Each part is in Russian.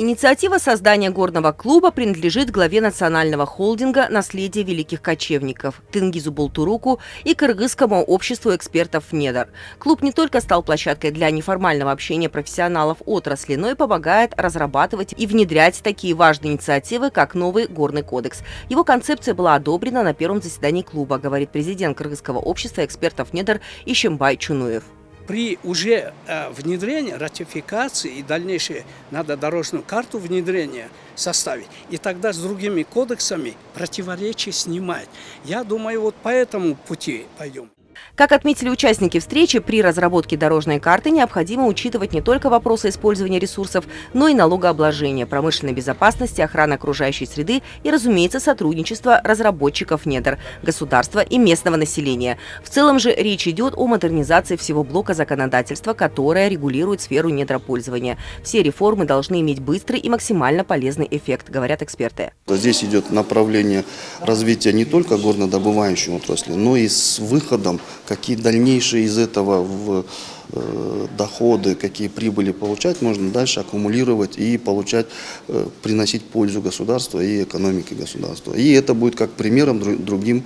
Инициатива создания горного клуба принадлежит главе национального холдинга «Наследие великих кочевников» Тенгизу Болтуруку и Кыргызскому обществу экспертов «Недр». Клуб не только стал площадкой для неформального общения профессионалов отрасли, но и помогает разрабатывать и внедрять такие важные инициативы, как новый горный кодекс. Его концепция была одобрена на первом заседании клуба, говорит президент Кыргызского общества экспертов «Недр» Ишимбай Чунуев. При уже внедрении, ратификации и дальнейшее надо дорожную карту внедрения составить. И тогда с другими кодексами противоречия снимать. Я думаю, вот по этому пути пойдем. Как отметили участники встречи, при разработке дорожной карты необходимо учитывать не только вопросы использования ресурсов, но и налогообложения, промышленной безопасности, охраны окружающей среды и, разумеется, сотрудничество разработчиков недр, государства и местного населения. В целом же речь идет о модернизации всего блока законодательства, которое регулирует сферу недропользования. Все реформы должны иметь быстрый и максимально полезный эффект, говорят эксперты. Здесь идет направление развития не только горнодобывающей отрасли, но и с выходом, какие дальнейшие из этого доходы, какие прибыли получать, можно дальше аккумулировать и получать, приносить пользу государству и экономике государства. И это будет как примером другим,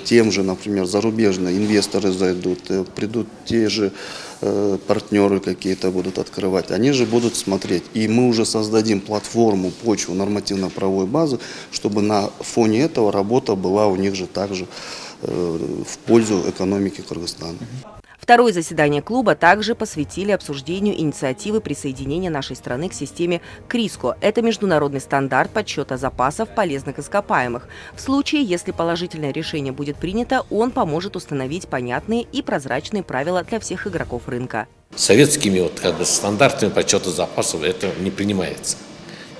тем же, например, зарубежные инвесторы зайдут, придут те же партнеры какие-то будут открывать, они же будут смотреть. И мы уже создадим платформу, почву, нормативно-правовой базы, чтобы на фоне этого работа была у них же также в пользу экономики Кыргызстана. Второе заседание клуба также посвятили обсуждению инициативы присоединения нашей страны к системе КРИСКО. Это международный стандарт подсчета запасов полезных ископаемых. В случае, если положительное решение будет принято, он поможет установить понятные и прозрачные правила для всех игроков рынка. Советскими стандартами подсчета запасов это не принимается.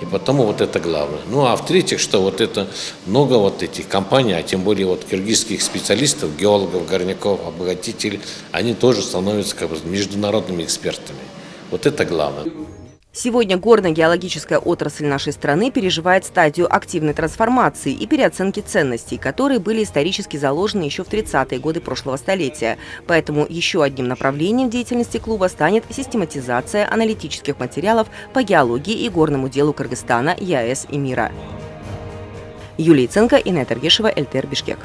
И потому вот это главное. Ну а в-третьих, что вот это много вот этих компаний, а тем более вот киргизских специалистов, геологов, горняков, обогатителей, они тоже становятся как бы международными экспертами. Вот это главное. Сегодня горно-геологическая отрасль нашей страны переживает стадию активной трансформации и переоценки ценностей, которые были исторически заложены еще в 30-е годы прошлого столетия. Поэтому еще одним направлением деятельности клуба станет систематизация аналитических материалов по геологии и горному делу Кыргызстана, ЕАЭС и мира. Юлия Ценко, Инна Таргешева, ЛТР Бишкек.